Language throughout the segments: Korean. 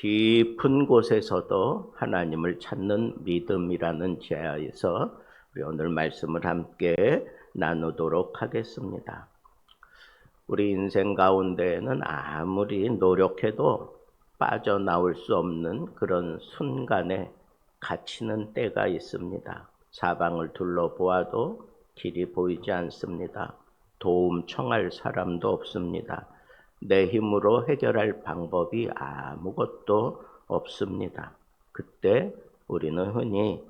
깊은 곳에서도 하나님을 찾는 믿음이라는 제야에서 우리 오늘 말씀을 함께 나누도록 하겠습니다. 우리 인생 가운데에는 아무리 노력해도 빠져나올 수 없는 그런 순간에 갇히는 때가 있습니다. 사방을 둘러보아도 길이 보이지 않습니다. 도움 청할 사람도 없습니다. 내 힘으로 해결할 방법이 아무것도 없습니다. 그때 우리는 흔히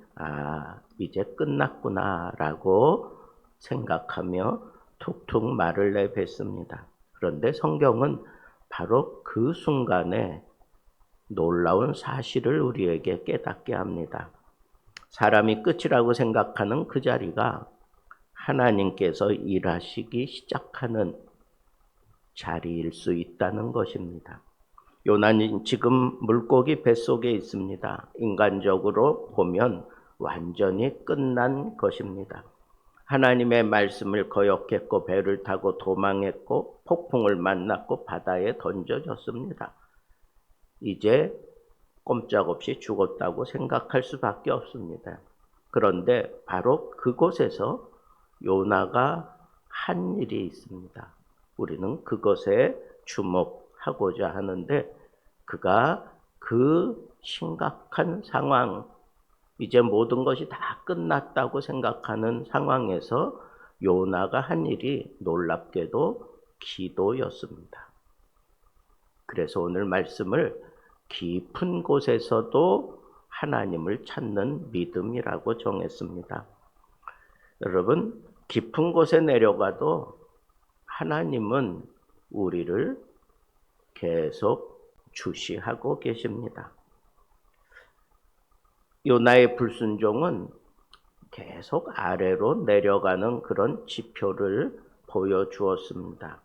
이제 끝났구나 라고 생각하며 툭툭 말을 내뱉습니다. 그런데 성경은 바로 그 순간에 놀라운 사실을 우리에게 깨닫게 합니다. 사람이 끝이라고 생각하는 그 자리가 하나님께서 일하시기 시작하는 자리일 수 있다는 것입니다. 요나는 지금 물고기 뱃속에 있습니다. 인간적으로 보면 완전히 끝난 것입니다. 하나님의 말씀을 거역했고 배를 타고 도망했고 폭풍을 만났고 바다에 던져졌습니다. 이제 꼼짝없이 죽었다고 생각할 수밖에 없습니다. 그런데 바로 그곳에서 요나가 한 일이 있습니다. 우리는 그것에 주목하고자 하는데 그가 그 심각한 상황, 이제 모든 것이 다 끝났다고 생각하는 상황에서 요나가 한 일이 놀랍게도 기도였습니다. 그래서 오늘 말씀을 깊은 곳에서도 하나님을 찾는 믿음이라고 정했습니다. 여러분, 깊은 곳에 내려가도 하나님은 우리를 계속 주시하고 계십니다. 요나의 불순종은 계속 아래로 내려가는 그런 지표를 보여주었습니다.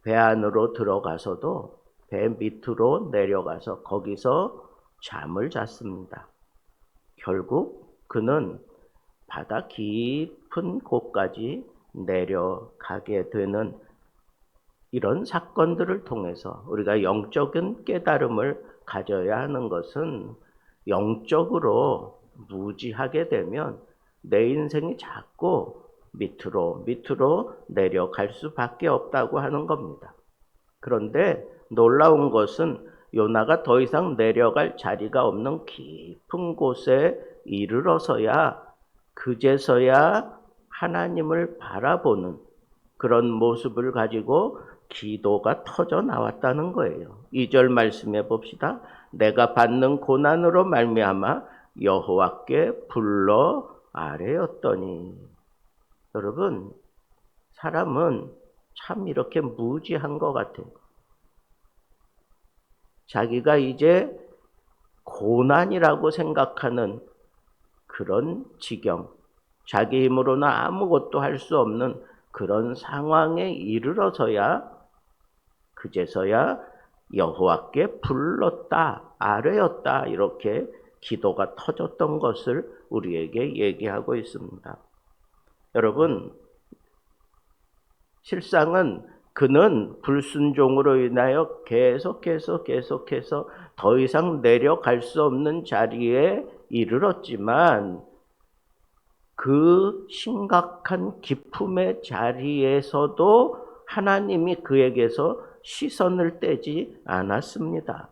배 안으로 들어가서도 배 밑으로 내려가서 거기서 잠을 잤습니다. 결국 그는 바다 깊은 곳까지 내려가게 되는 이런 사건들을 통해서 우리가 영적인 깨달음을 가져야 하는 것은 영적으로 무지하게 되면 내 인생이 자꾸 밑으로 내려갈 수밖에 없다고 하는 겁니다. 그런데 놀라운 것은 요나가 더 이상 내려갈 자리가 없는 깊은 곳에 이르러서야 그제서야 하나님을 바라보는 그런 모습을 가지고 기도가 터져 나왔다는 거예요. 2절 말씀해 봅시다. 내가 받는 고난으로 말미암아 여호와께 불러 아뢰었더니. 여러분, 사람은 참 이렇게 무지한 것 같아요. 자기가 이제 고난이라고 생각하는 그런 지경, 자기 힘으로는 아무것도 할 수 없는 그런 상황에 이르러서야 그제서야 여호와께 불렀다, 아뢰었다 이렇게 기도가 터졌던 것을 우리에게 얘기하고 있습니다. 여러분, 실상은 그는 불순종으로 인하여 계속해서 더 이상 내려갈 수 없는 자리에 이르렀지만 그 심각한 기품의 자리에서도 하나님이 그에게서 시선을 떼지 않았습니다.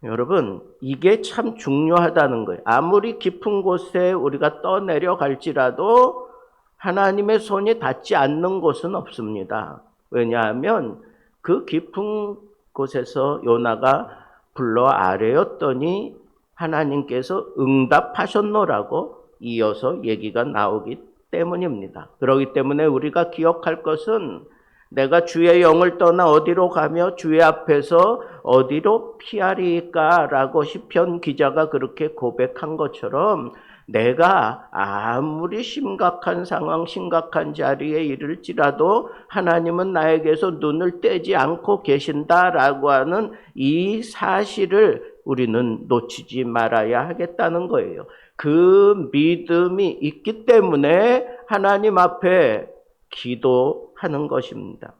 여러분, 이게 참 중요하다는 거예요. 아무리 깊은 곳에 우리가 떠내려갈지라도 하나님의 손이 닿지 않는 곳은 없습니다. 왜냐하면 그 깊은 곳에서 요나가 불러 아뢰었더니 하나님께서 응답하셨노라고 이어서 얘기가 나오기 때문입니다. 그렇기 때문에 우리가 기억할 것은 내가 주의 영을 떠나 어디로 가며 주의 앞에서 어디로 피하리까 라고 시편 기자가 그렇게 고백한 것처럼 내가 아무리 심각한 상황, 심각한 자리에 이를지라도 하나님은 나에게서 눈을 떼지 않고 계신다라고 하는 이 사실을 우리는 놓치지 말아야 하겠다는 거예요. 그 믿음이 있기 때문에 하나님 앞에 기도하는 것입니다.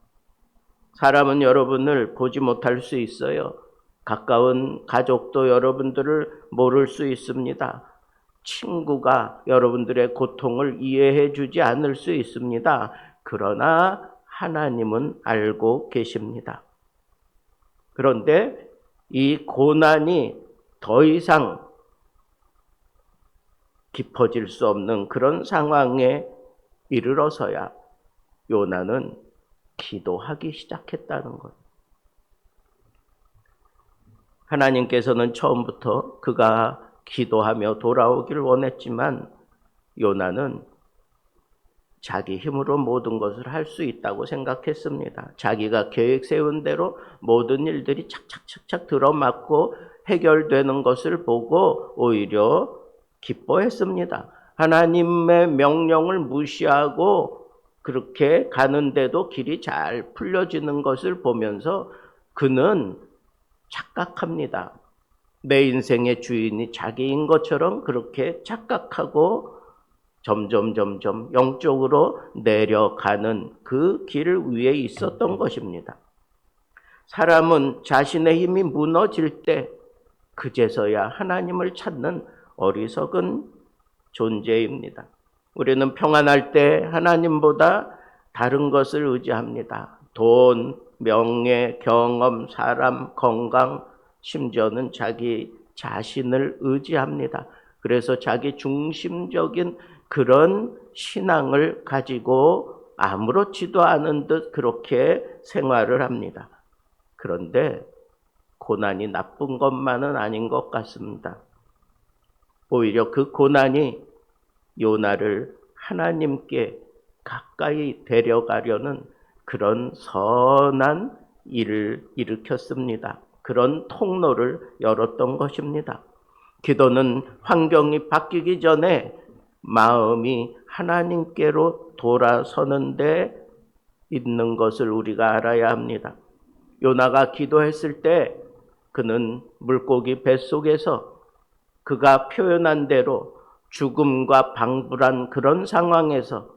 사람은 여러분을 보지 못할 수 있어요. 가까운 가족도 여러분들을 모를 수 있습니다. 친구가 여러분들의 고통을 이해해 주지 않을 수 있습니다. 그러나 하나님은 알고 계십니다. 그런데 이 고난이 더 이상 깊어질 수 없는 그런 상황에 이르러서야 요나는 기도하기 시작했다는 것. 하나님께서는 처음부터 그가 기도하며 돌아오기를 원했지만 요나는 자기 힘으로 모든 것을 할 수 있다고 생각했습니다. 자기가 계획 세운 대로 모든 일들이 착착착착 들어맞고 해결되는 것을 보고 오히려 기뻐했습니다. 하나님의 명령을 무시하고 그렇게 가는데도 길이 잘 풀려지는 것을 보면서 그는 착각합니다. 내 인생의 주인이 자기인 것처럼 그렇게 착각하고 점점 영적으로 내려가는 그 길 위에 있었던 것입니다. 사람은 자신의 힘이 무너질 때 그제서야 하나님을 찾는 어리석은 존재입니다. 우리는 평안할 때 하나님보다 다른 것을 의지합니다. 돈, 명예, 경험, 사람, 건강, 심지어는 자기 자신을 의지합니다. 그래서 자기 중심적인 그런 신앙을 가지고 아무렇지도 않은 듯 그렇게 생활을 합니다. 그런데 고난이 나쁜 것만은 아닌 것 같습니다. 오히려 그 고난이 요나를 하나님께 가까이 데려가려는 그런 선한 일을 일으켰습니다. 그런 통로를 열었던 것입니다. 기도는 환경이 바뀌기 전에 마음이 하나님께로 돌아서는 데 있는 것을 우리가 알아야 합니다. 요나가 기도했을 때 그는 물고기 뱃속에서 그가 표현한 대로 죽음과 방불한 그런 상황에서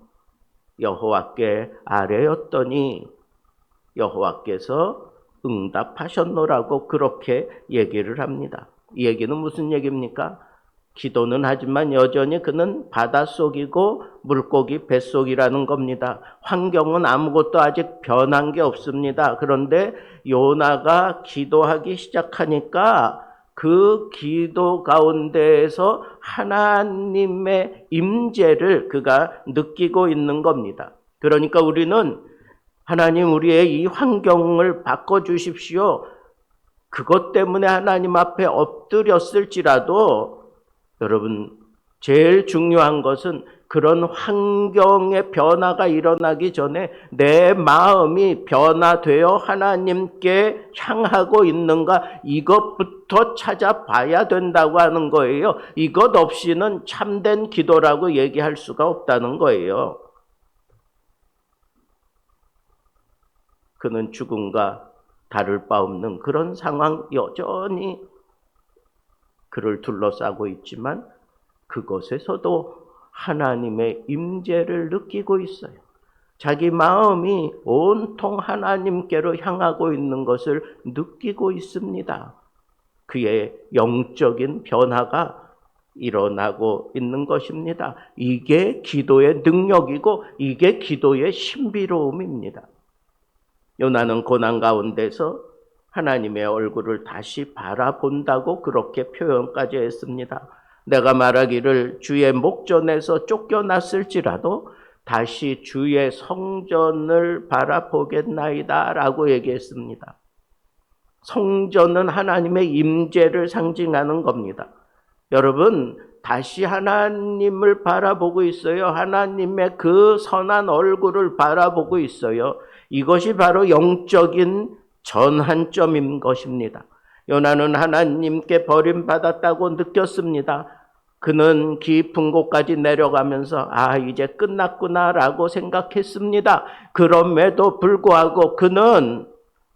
여호와께 아뢰었더니 여호와께서 응답하셨노라고 그렇게 얘기를 합니다. 이 얘기는 무슨 얘기입니까? 기도는 하지만 여전히 그는 바닷속이고 물고기 뱃속이라는 겁니다. 환경은 아무것도 아직 변한 게 없습니다. 그런데 요나가 기도하기 시작하니까 그 기도 가운데에서 하나님의 임재를 그가 느끼고 있는 겁니다. 그러니까 우리는 하나님 우리의 이 환경을 바꿔주십시오. 그것 때문에 하나님 앞에 엎드렸을지라도 여러분 제일 중요한 것은 그런 환경의 변화가 일어나기 전에 내 마음이 변화되어 하나님께 향하고 있는가 이것부터 찾아봐야 된다고 하는 거예요. 이것 없이는 참된 기도라고 얘기할 수가 없다는 거예요. 그는 죽음과 다를 바 없는 그런 상황 여전히 그를 둘러싸고 있지만 그것에서도 하나님의 임재를 느끼고 있어요. 자기 마음이 온통 하나님께로 향하고 있는 것을 느끼고 있습니다. 그의 영적인 변화가 일어나고 있는 것입니다. 이게 기도의 능력이고 이게 기도의 신비로움입니다. 요나는 고난 가운데서 하나님의 얼굴을 다시 바라본다고 그렇게 표현까지 했습니다. 내가 말하기를 주의 목전에서 쫓겨났을지라도 다시 주의 성전을 바라보겠나이다 라고 얘기했습니다. 성전은 하나님의 임재를 상징하는 겁니다. 여러분 다시 하나님을 바라보고 있어요. 하나님의 그 선한 얼굴을 바라보고 있어요. 이것이 바로 영적인 전환점인 것입니다. 요나는 하나님께 버림받았다고 느꼈습니다. 그는 깊은 곳까지 내려가면서 이제 끝났구나라고 생각했습니다. 그럼에도 불구하고 그는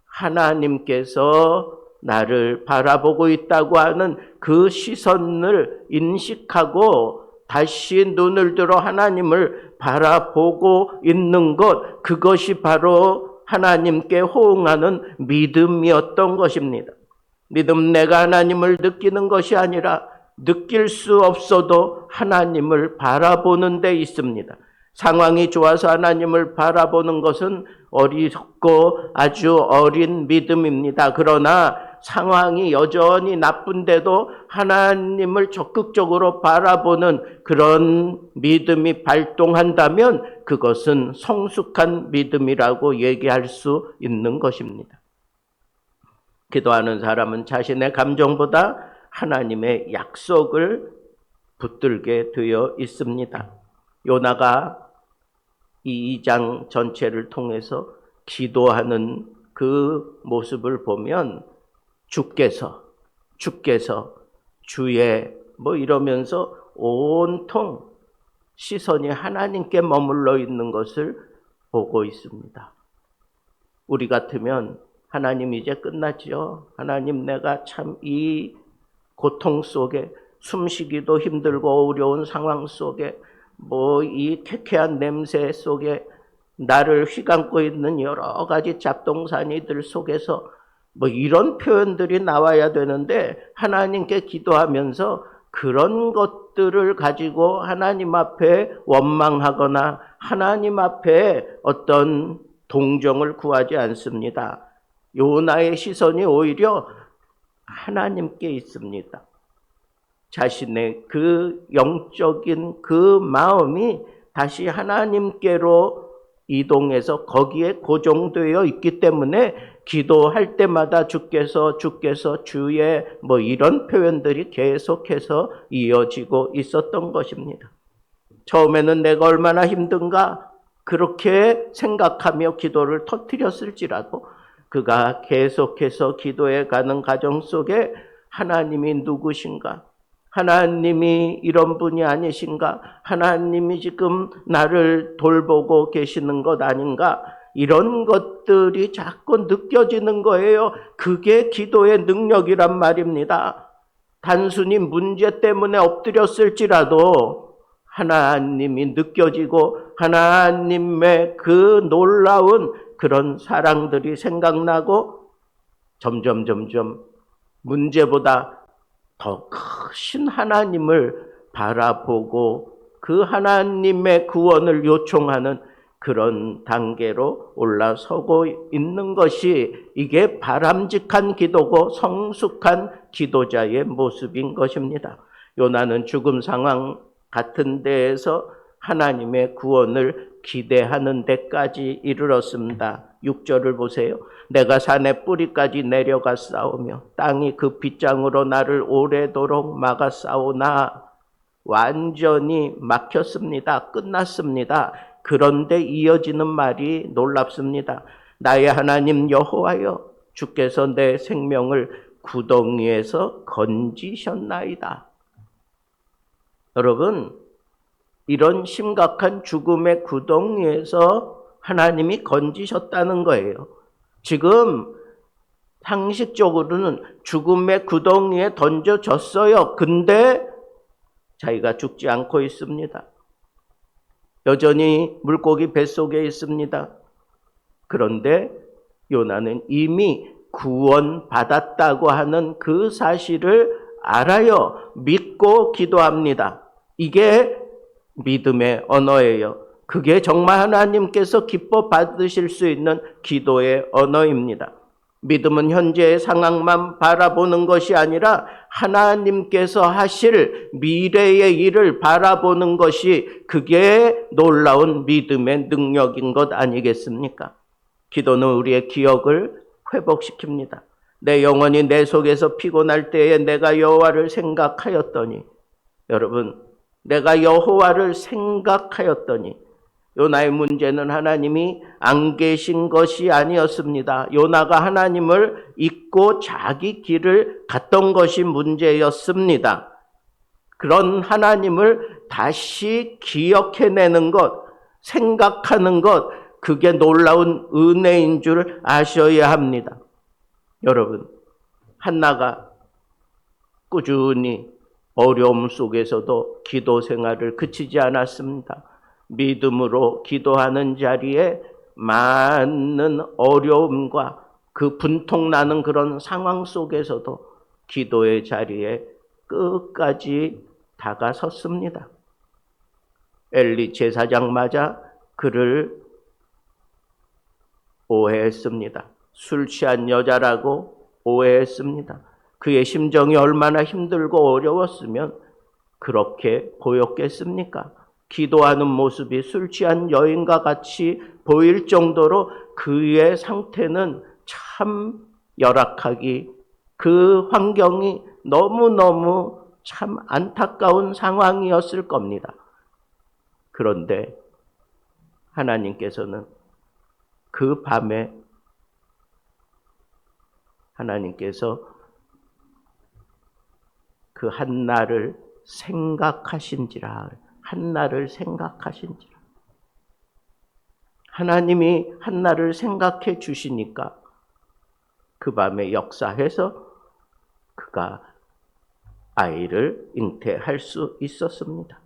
하나님께서 나를 바라보고 있다고 하는 그 시선을 인식하고 다시 눈을 들어 하나님을 바라보고 있는 것, 그것이 바로 하나님께 호응하는 믿음이었던 것입니다. 믿음 내가 하나님을 느끼는 것이 아니라 느낄 수 없어도 하나님을 바라보는 데 있습니다. 상황이 좋아서 하나님을 바라보는 것은 어리석고 아주 어린 믿음입니다. 그러나 상황이 여전히 나쁜데도 하나님을 적극적으로 바라보는 그런 믿음이 발동한다면 그것은 성숙한 믿음이라고 얘기할 수 있는 것입니다. 기도하는 사람은 자신의 감정보다 하나님의 약속을 붙들게 되어 있습니다. 요나가 이 2장 전체를 통해서 기도하는 그 모습을 보면 주께서 주의 이러면서 온통 시선이 하나님께 머물러 있는 것을 보고 있습니다. 우리 같으면 하나님 이제 끝났죠. 하나님 내가 참 이 고통 속에 숨쉬기도 힘들고 어려운 상황 속에 이 쾌쾌한 냄새 속에 나를 휘감고 있는 여러 가지 잡동사니들 속에서 이런 표현들이 나와야 되는데 하나님께 기도하면서 그런 것들을 가지고 하나님 앞에 원망하거나 하나님 앞에 어떤 동정을 구하지 않습니다. 요나의 시선이 오히려 하나님께 있습니다. 자신의 그 영적인 그 마음이 다시 하나님께로 이동해서 거기에 고정되어 있기 때문에 기도할 때마다 주께서 주의 이런 표현들이 계속해서 이어지고 있었던 것입니다. 처음에는 내가 얼마나 힘든가 그렇게 생각하며 기도를 터뜨렸을지라도 그가 계속해서 기도해 가는 과정 속에 하나님이 누구신가? 하나님이 이런 분이 아니신가? 하나님이 지금 나를 돌보고 계시는 것 아닌가? 이런 것들이 자꾸 느껴지는 거예요. 그게 기도의 능력이란 말입니다. 단순히 문제 때문에 엎드렸을지라도 하나님이 느껴지고 하나님의 그 놀라운 그런 사랑들이 생각나고 점점 문제보다 더 크신 하나님을 바라보고 그 하나님의 구원을 요청하는 그런 단계로 올라서고 있는 것이 이게 바람직한 기도고 성숙한 기도자의 모습인 것입니다. 요나는 죽음 상황 같은 데에서 하나님의 구원을 기대하는 데까지 이르렀습니다. 6절을 보세요. 내가 산의 뿌리까지 내려가 싸우며 땅이 그 빗장으로 나를 오래도록 막아 싸우나 완전히 막혔습니다. 끝났습니다. 그런데 이어지는 말이 놀랍습니다. 나의 하나님 여호와여 주께서 내 생명을 구덩이에서 건지셨나이다. 여러분, 이런 심각한 죽음의 구덩이에서 하나님이 건지셨다는 거예요. 지금 상식적으로는 죽음의 구덩이에 던져졌어요. 근데 자기가 죽지 않고 있습니다. 여전히 물고기 뱃속에 있습니다. 그런데 요나는 이미 구원받았다고 하는 그 사실을 알아요. 믿고 기도합니다. 이게 믿음의 언어예요. 그게 정말 하나님께서 기뻐 받으실 수 있는 기도의 언어입니다. 믿음은 현재의 상황만 바라보는 것이 아니라 하나님께서 하실 미래의 일을 바라보는 것이 그게 놀라운 믿음의 능력인 것 아니겠습니까? 기도는 우리의 기억을 회복시킵니다. 내 영혼이 내 속에서 피곤할 때에 내가 여호와를 생각하였더니, 여러분, 내가 여호와를 생각하였더니, 요나의 문제는 하나님이 안 계신 것이 아니었습니다. 요나가 하나님을 잊고 자기 길을 갔던 것이 문제였습니다. 그런 하나님을 다시 기억해내는 것, 생각하는 것, 그게 놀라운 은혜인 줄 아셔야 합니다. 여러분, 한나가 꾸준히 어려움 속에서도 기도 생활을 그치지 않았습니다. 믿음으로 기도하는 자리에 많은 어려움과 그 분통나는 그런 상황 속에서도 기도의 자리에 끝까지 다가섰습니다. 엘리 제사장마저 그를 오해했습니다. 술 취한 여자라고 오해했습니다. 그의 심정이 얼마나 힘들고 어려웠으면 그렇게 보였겠습니까? 기도하는 모습이 술 취한 여인과 같이 보일 정도로 그의 상태는 참 열악하기, 그 환경이 너무너무 참 안타까운 상황이었을 겁니다. 그런데 하나님께서는 그 밤에 하나님께서 그 한나를 생각하신지라. 한나를 생각하신지라. 하나님이 한나를 생각해 주시니까 그 밤에 역사해서 그가 아이를 잉태할 수 있었습니다.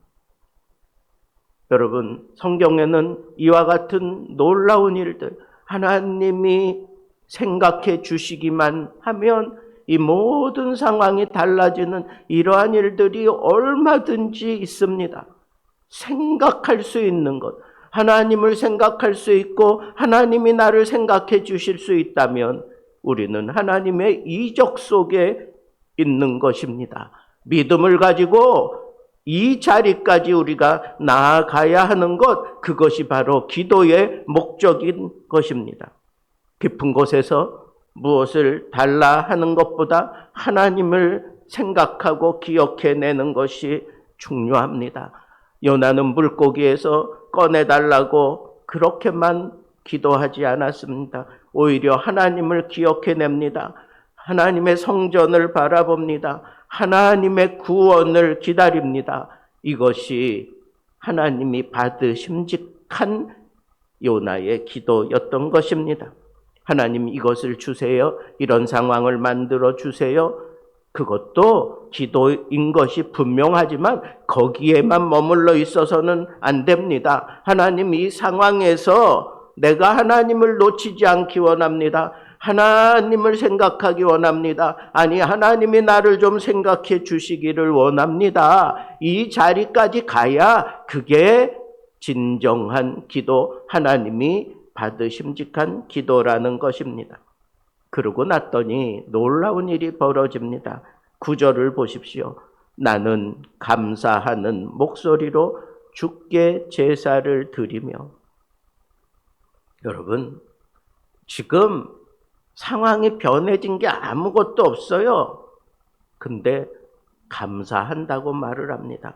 여러분, 성경에는 이와 같은 놀라운 일들, 하나님이 생각해 주시기만 하면 이 모든 상황이 달라지는 이러한 일들이 얼마든지 있습니다. 생각할 수 있는 것, 하나님을 생각할 수 있고 하나님이 나를 생각해 주실 수 있다면 우리는 하나님의 이적 속에 있는 것입니다. 믿음을 가지고 이 자리까지 우리가 나아가야 하는 것, 그것이 바로 기도의 목적인 것입니다. 깊은 곳에서 무엇을 달라 하는 것보다 하나님을 생각하고 기억해내는 것이 중요합니다. 요나는 물고기에서 꺼내달라고 그렇게만 기도하지 않았습니다. 오히려 하나님을 기억해냅니다. 하나님의 성전을 바라봅니다. 하나님의 구원을 기다립니다. 이것이 하나님이 받으심직한 요나의 기도였던 것입니다. 하나님 이것을 주세요. 이런 상황을 만들어 주세요. 그것도 기도인 것이 분명하지만 거기에만 머물러 있어서는 안 됩니다. 하나님 이 상황에서 내가 하나님을 놓치지 않기 원합니다. 하나님을 생각하기 원합니다. 아니, 하나님이 나를 좀 생각해 주시기를 원합니다. 이 자리까지 가야 그게 진정한 기도, 하나님이 받으심직한 기도라는 것입니다. 그러고 났더니 놀라운 일이 벌어집니다. 9절을 보십시오. 나는 감사하는 목소리로 주께 제사를 드리며. 여러분, 지금 상황이 변해진 게 아무것도 없어요. 근데 감사한다고 말을 합니다.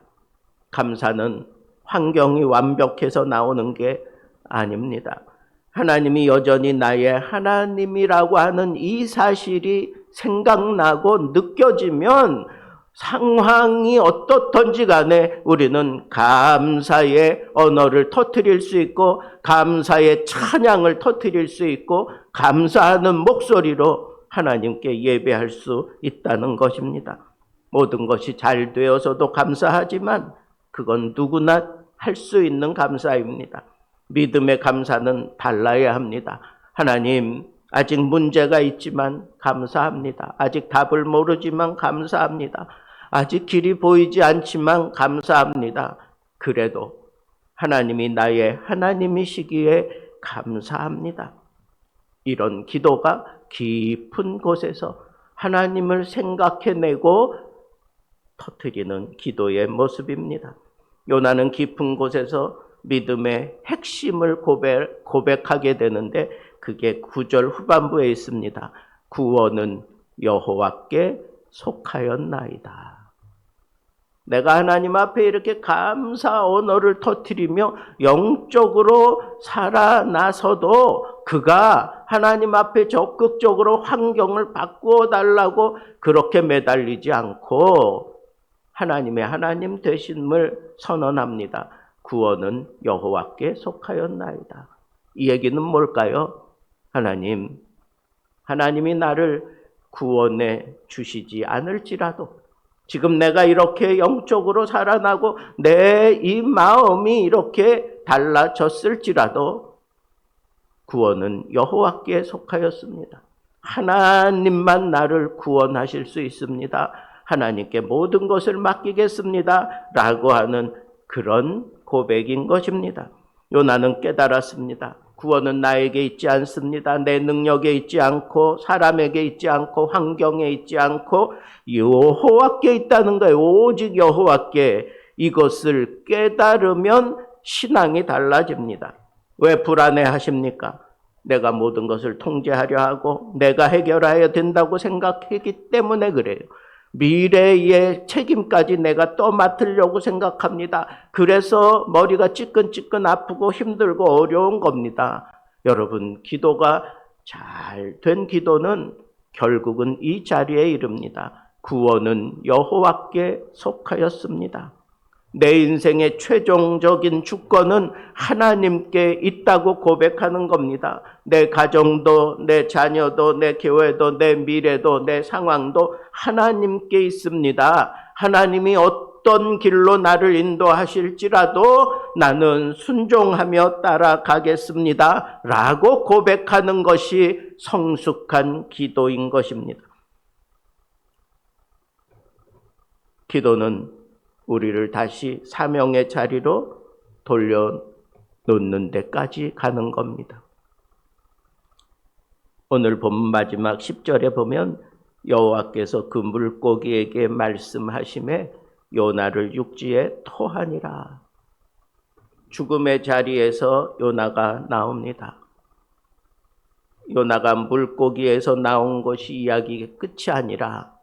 감사는 환경이 완벽해서 나오는 게 아닙니다. 하나님이 여전히 나의 하나님이라고 하는 이 사실이 생각나고 느껴지면 상황이 어떻든지 간에 우리는 감사의 언어를 터뜨릴 수 있고 감사의 찬양을 터뜨릴 수 있고 감사하는 목소리로 하나님께 예배할 수 있다는 것입니다. 모든 것이 잘 되어서도 감사하지만 그건 누구나 할 수 있는 감사입니다. 믿음의 감사는 달라야 합니다. 하나님, 아직 문제가 있지만 감사합니다. 아직 답을 모르지만 감사합니다. 아직 길이 보이지 않지만 감사합니다. 그래도 하나님이 나의 하나님이시기에 감사합니다. 이런 기도가 깊은 곳에서 하나님을 생각해내고 터뜨리는 기도의 모습입니다. 요나는 깊은 곳에서 믿음의 핵심을 고백하게 되는데 그게 9절 후반부에 있습니다. 구원은 여호와께 속하였나이다. 내가 하나님 앞에 이렇게 감사 언어를 터뜨리며 영적으로 살아나서도 그가 하나님 앞에 적극적으로 환경을 바꾸어 달라고 그렇게 매달리지 않고 하나님의 하나님 되심을 선언합니다. 구원은 여호와께 속하였나이다. 이 얘기는 뭘까요? 하나님이 나를 구원해 주시지 않을지라도 지금 내가 이렇게 영적으로 살아나고 내 이 마음이 이렇게 달라졌을지라도 구원은 여호와께 속하였습니다. 하나님만 나를 구원하실 수 있습니다. 하나님께 모든 것을 맡기겠습니다. 라고 하는 그런 고백인 것입니다. 요나는 깨달았습니다. 구원은 나에게 있지 않습니다. 내 능력에 있지 않고 사람에게 있지 않고 환경에 있지 않고 여호와께 있다는 거예요. 오직 여호와께. 이것을 깨달으면 신앙이 달라집니다. 왜 불안해하십니까? 내가 모든 것을 통제하려 하고 내가 해결해야 된다고 생각했기 때문에 그래요. 미래의 책임까지 내가 떠맡으려고 생각합니다. 그래서 머리가 찌끈찌끈 아프고 힘들고 어려운 겁니다. 여러분, 기도가 잘 된 기도는 결국은 이 자리에 이릅니다. 구원은 여호와께 속하였습니다. 내 인생의 최종적인 주권은 하나님께 있다고 고백하는 겁니다. 내 가정도, 내 자녀도, 내 교회도, 내 미래도, 내 상황도 하나님께 있습니다. 하나님이 어떤 길로 나를 인도하실지라도 나는 순종하며 따라가겠습니다. 라고 고백하는 것이 성숙한 기도인 것입니다. 기도는 우리를 다시 사명의 자리로 돌려놓는 데까지 가는 겁니다. 오늘 본 마지막 10절에 보면 여호와께서 그 물고기에게 말씀하심에 요나를 육지에 토하니라. 죽음의 자리에서 요나가 나옵니다. 요나가 물고기에서 나온 것이 이야기의 끝이 아니라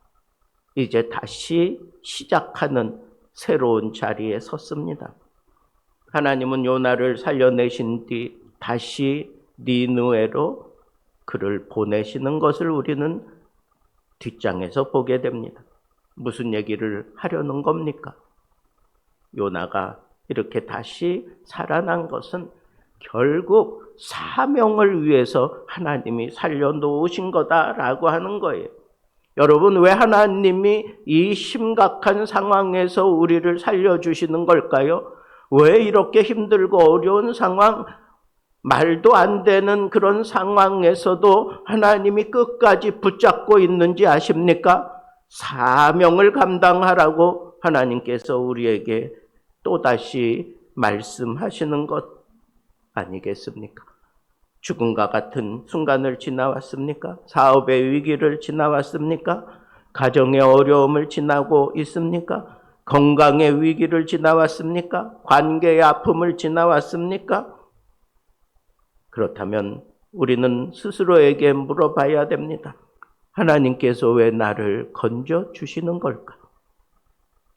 이제 다시 시작하는 새로운 자리에 섰습니다. 하나님은 요나를 살려내신 뒤 다시 니느웨로 그를 보내시는 것을 우리는 뒷장에서 보게 됩니다. 무슨 얘기를 하려는 겁니까? 요나가 이렇게 다시 살아난 것은 결국 사명을 위해서 하나님이 살려놓으신 거다라고 하는 거예요. 여러분, 왜 하나님이 이 심각한 상황에서 우리를 살려주시는 걸까요? 왜 이렇게 힘들고 어려운 상황, 말도 안 되는 그런 상황에서도 하나님이 끝까지 붙잡고 있는지 아십니까? 사명을 감당하라고 하나님께서 우리에게 또다시 말씀하시는 것 아니겠습니까? 죽음과 같은 순간을 지나왔습니까? 사업의 위기를 지나왔습니까? 가정의 어려움을 지나고 있습니까? 건강의 위기를 지나왔습니까? 관계의 아픔을 지나왔습니까? 그렇다면 우리는 스스로에게 물어봐야 됩니다. 하나님께서 왜 나를 건져주시는 걸까?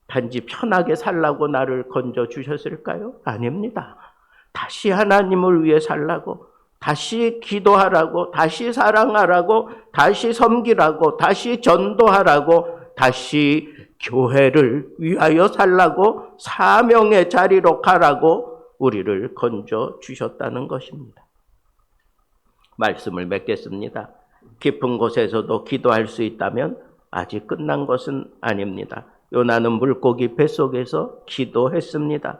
단지 편하게 살라고 나를 건져주셨을까요? 아닙니다. 다시 하나님을 위해 살라고, 다시 기도하라고, 다시 사랑하라고, 다시 섬기라고, 다시 전도하라고, 다시 교회를 위하여 살라고, 사명의 자리로 가라고 우리를 건져주셨다는 것입니다. 말씀을 맺겠습니다. 깊은 곳에서도 기도할 수 있다면 아직 끝난 것은 아닙니다. 요나는 물고기 뱃속에서 기도했습니다.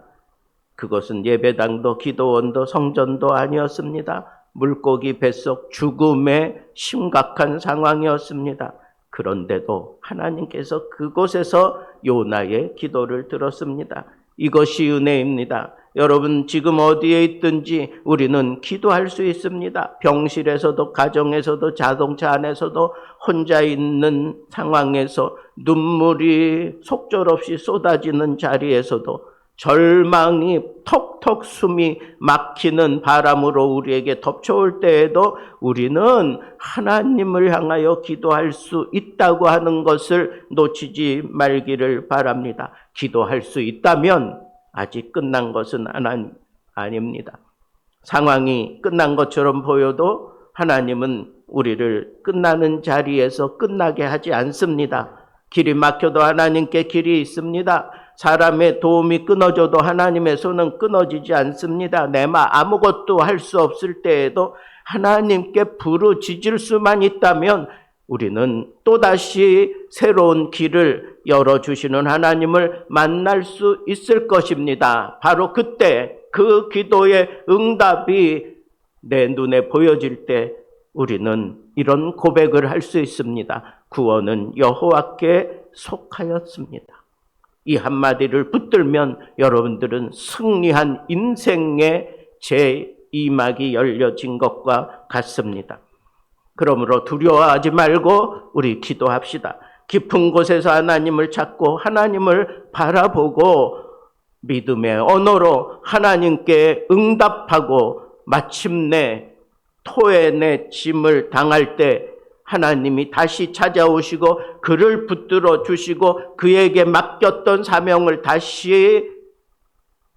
그것은 예배당도 기도원도 성전도 아니었습니다. 물고기 뱃속 죽음의 심각한 상황이었습니다. 그런데도 하나님께서 그곳에서 요나의 기도를 들었습니다. 이것이 은혜입니다. 여러분, 지금 어디에 있든지 우리는 기도할 수 있습니다. 병실에서도, 가정에서도, 자동차 안에서도, 혼자 있는 상황에서, 눈물이 속절없이 쏟아지는 자리에서도, 절망이 턱턱 숨이 막히는 바람으로 우리에게 덮쳐올 때에도 우리는 하나님을 향하여 기도할 수 있다고 하는 것을 놓치지 말기를 바랍니다. 기도할 수 있다면 아직 끝난 것은 아닙니다. 상황이 끝난 것처럼 보여도 하나님은 우리를 끝나는 자리에서 끝나게 하지 않습니다. 길이 막혀도 하나님께 길이 있습니다. 사람의 도움이 끊어져도 하나님의 손은 끊어지지 않습니다. 내마 아무것도 할 수 없을 때에도 하나님께 부르짖을 수만 있다면 우리는 또다시 새로운 길을 열어주시는 하나님을 만날 수 있을 것입니다. 바로 그때 그 기도의 응답이 내 눈에 보여질 때 우리는 이런 고백을 할 수 있습니다. 구원은 여호와께 속하였습니다. 이 한마디를 붙들면 여러분들은 승리한 인생의 제2막이 열려진 것과 같습니다. 그러므로 두려워하지 말고 우리 기도합시다. 깊은 곳에서 하나님을 찾고 하나님을 바라보고 믿음의 언어로 하나님께 응답하고 마침내 토해내 짐을 당할 때 하나님이 다시 찾아오시고 그를 붙들어 주시고 그에게 맡겼던 사명을 다시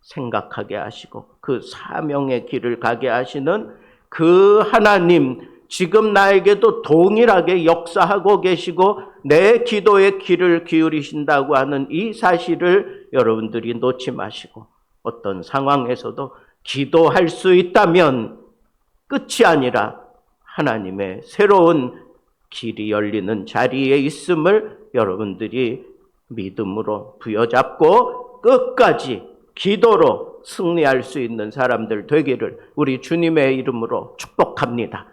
생각하게 하시고 그 사명의 길을 가게 하시는 그 하나님, 지금 나에게도 동일하게 역사하고 계시고 내 기도의 귀를 기울이신다고 하는 이 사실을 여러분들이 놓지 마시고 어떤 상황에서도 기도할 수 있다면 끝이 아니라 하나님의 새로운 길이 열리는 자리에 있음을 여러분들이 믿음으로 부여잡고 끝까지 기도로 승리할 수 있는 사람들 되기를 우리 주님의 이름으로 축복합니다.